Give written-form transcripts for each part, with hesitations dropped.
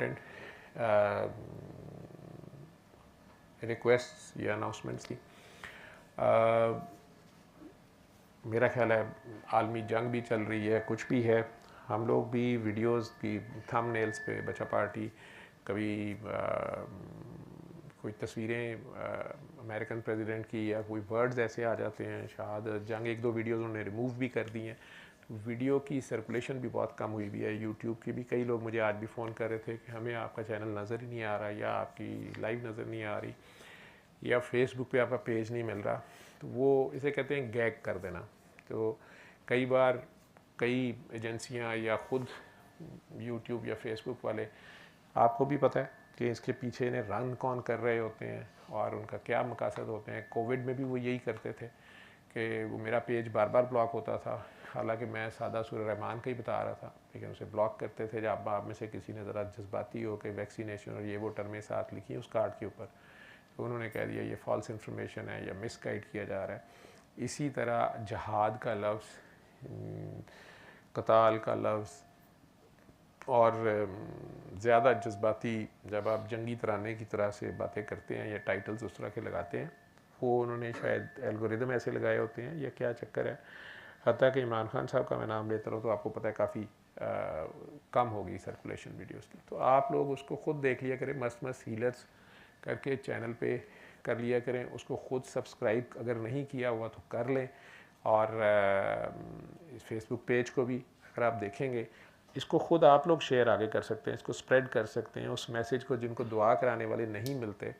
Important request या announcements थी। मेरा ख्याल है आलमी जंग भी चल रही है, कुछ भी है, हम लोग भी वीडियोस की थंबनेल्स पे बचा पार्टी, कभी कोई तस्वीरें अमेरिकन प्रेसिडेंट की या कोई वर्ड्स ऐसे आ जाते हैं, शहादत जंग, एक दो वीडियोस उन्होंने रिमूव भी कर दी हैं। तो वीडियो की सर्कुलेशन भी बहुत कम हुई भी है। यूट्यूब के भी कई लोग मुझे आज भी फ़ोन कर रहे थे कि हमें आपका चैनल नज़र ही नहीं आ रहा, या आपकी लाइव नज़र नहीं आ रही, या फेसबुक पे आपका पेज नहीं मिल रहा। तो वो इसे कहते हैं गैग कर देना। तो कई बार कई एजेंसियां या ख़ुद यूट्यूब या फेसबुक वाले, आपको भी पता है कि इसके पीछे इन्हें रन कौन कर रहे होते हैं और उनका क्या मकासद होते हैं। कोविड में भी वो यही करते थे कि वो मेरा पेज बार बार ब्लॉक होता था, हालांकि मैं सादा सूरह रहमान का ही बता रहा था, लेकिन उसे ब्लॉक करते थे। जब आप में से किसी ने ज़रा जज्बाती हो कि वैक्सीनेशन और ये वो टर्में साथ लिखी उस कार्ड के ऊपर, तो उन्होंने कह दिया ये फॉल्स इन्फॉर्मेशन है या मिसगाइड किया जा रहा है। इसी तरह जहाद का लफ्ज़, कताल का लफ्ज़, और ज़्यादा जज्बाती जब आप जंगी तराने की तरह से बातें करते हैं या टाइटल्स उस तरह के लगाते हैं, वो उन्होंने शायद एल्गोरिदम ऐसे लगाए होते हैं या क्या चक्कर है। हत्ता कि इमरान खान साहब का मैं नाम लेता हूँ तो आपको पता है काफ़ी कम होगी सर्कुलेशन वीडियोस की। तो आप लोग उसको ख़ुद देख लिया करें, मस्त मस्त हीलर्स करके चैनल पे कर लिया करें। उसको ख़ुद सब्सक्राइब अगर नहीं किया हुआ तो कर लें, और फेसबुक पेज को भी अगर आप देखेंगे, इसको ख़ुद आप लोग शेयर आगे कर सकते हैं, इसको स्प्रेड कर सकते हैं। उस मैसेज को जिनको दुआ कराने वाले नहीं मिलते,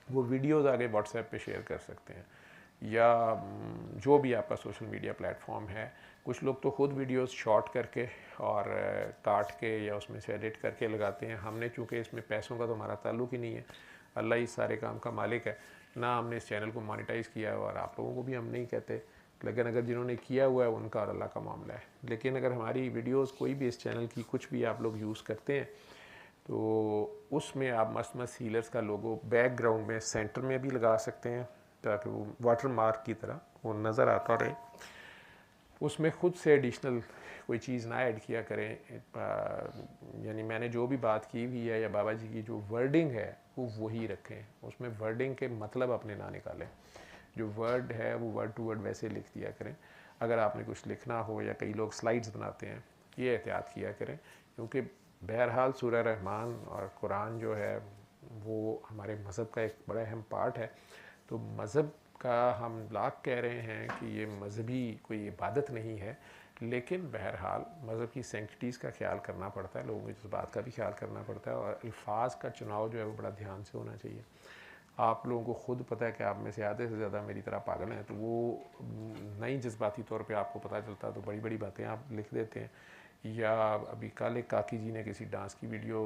वो वीडियोस आगे व्हाट्सएप पे शेयर कर सकते हैं, या जो भी आपका सोशल मीडिया प्लेटफॉर्म है। कुछ लोग तो ख़ुद वीडियोस शॉर्ट करके और काट के या उसमें से एडिट करके लगाते हैं। हमने चूँकि इसमें पैसों का तो हमारा ताल्लुक़ ही नहीं है, अल्लाह ही सारे काम का मालिक है, ना हमने इस चैनल को मोनेटाइज़ किया है और आप लोगों को भी हम नहीं कहते, लेकिन अगर जिन्होंने किया हुआ है उनका और अल्लाह का मामला है। लेकिन अगर हमारी वीडियोस कोई भी इस चैनल की कुछ भी आप लोग यूज़ करते हैं, तो उसमें आप मस्त मस्त हीलर्स का लोगो बैकग्राउंड में सेंटर में भी लगा सकते हैं, ताकि वो वाटर मार्क की तरह वो नज़र आता रहे। उसमें ख़ुद से एडिशनल कोई चीज़ ना ऐड किया करें, यानी मैंने जो भी बात की हुई है या बाबा जी की जो वर्डिंग है वो वही रखें। उसमें वर्डिंग के मतलब अपने ना निकालें, जो वर्ड है वो वर्ड टू वर्ड वैसे लिख दिया करें। अगर आपने कुछ लिखना हो, या कई लोग स्लाइड्स बनाते हैं, ये एहतियात किया करें, क्योंकि बहरहाल सूरह रहमान और कुरान जो है वो हमारे मज़हब का एक बड़ा अहम पार्ट है। तो मज़हब का हम लाख कह रहे हैं कि ये मजहबी कोई इबादत नहीं है, लेकिन बहरहाल मज़हब की सेंक्टिटीज़ का ख्याल करना पड़ता है, लोगों के जज्बात का भी ख्याल करना पड़ता है, और अल्फाज का चुनाव जो है वो बड़ा ध्यान से होना चाहिए। आप लोगों को ख़ुद पता है कि आप में से आधे से ज़्यादा मेरी तरह पागल हैं, तो वो नई जज्बाती तौर पे आपको पता चलता तो बड़ी बड़ी बातें आप लिख देते हैं। या अभी कल एक काकी जी ने किसी डांस की वीडियो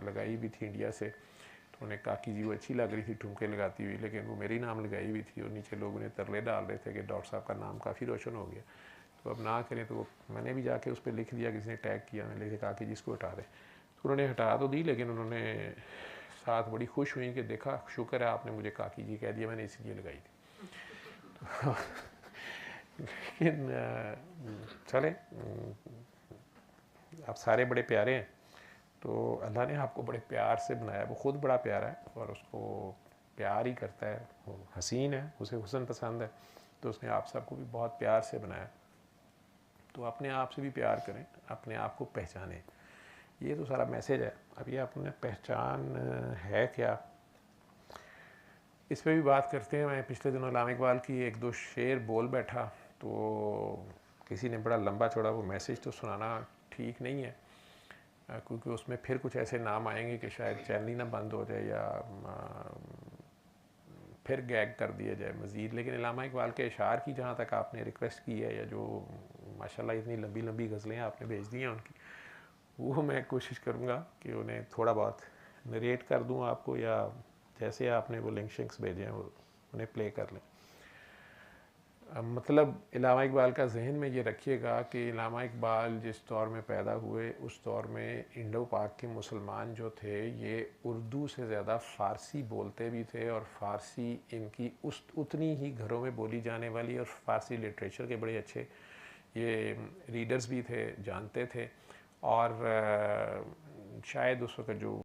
लगाई भी थी इंडिया से, तो उन्हें काकी जी वो अच्छी लग रही थी ठुमके लगाती हुई, लेकिन वो मेरी नाम लगाई हुई थी, और नीचे लोग उन्हें तरले डाल रहे थे कि डॉक्टर साहब का नाम काफ़ी रोशन हो गया। तो अब ना करें, तो मैंने भी जाके उस पर लिख दिया, किसी ने टैग किया, मैंने लिखे काकी जी इसको हटा दें, तो उन्होंने हटा तो दी, लेकिन उन्होंने साथ बड़ी खुश हुई कि देखा शुक्र है आपने मुझे काकी जी कह दिया, मैंने इसलिए लगाई थी। लेकिन चले, आप सारे बड़े प्यारे हैं, तो अल्लाह ने आपको बड़े प्यार से बनाया, वो ख़ुद बड़ा प्यारा है और उसको प्यार ही करता है। वो हसीन है, उसे हुस्न पसंद है, तो उसने आप सबको भी बहुत प्यार से बनाया। तो अपने आप से भी प्यार करें, अपने आप को पहचानें, ये तो सारा मैसेज है। अब ये अपने पहचान है क्या, इस पर भी बात करते हैं। मैं पिछले दिनों अल्लामा इकबाल की एक दो शेर बोल बैठा, तो किसी ने बड़ा लंबा चौड़ा वो मैसेज तो सुनाना ठीक नहीं है, क्योंकि उसमें फिर कुछ ऐसे नाम आएंगे कि शायद चैनल ही ना बंद हो जाए या फिर गैग कर दिया जाए मज़ीद। लेकिन अल्लामा इकबाल के अशार की जहाँ तक आपने रिक्वेस्ट की है, या जो माशाल्लाह इतनी लंबी लंबी गज़लें आपने भेज दी हैं उनकी, वो मैं कोशिश करूँगा कि उन्हें थोड़ा बहुत नरेट कर दूँ आपको, या जैसे आपने वो लिंक शिंक्स भेजे हैं वो उन्हें प्ले कर लें। मतलब अल्लामा इकबाल का जहन में ये रखिएगा कि अल्लामा इकबाल जिस दौर में पैदा हुए, उस दौर में इंडो पाक के मुसलमान जो थे ये उर्दू से ज़्यादा फ़ारसी बोलते भी थे, और फ़ारसी इनकी उतनी ही घरों में बोली जाने वाली, और फ़ारसी लिटरेचर के बड़े अच्छे ये रीडर्स भी थे, जानते थे। और शायद उस वक्त जो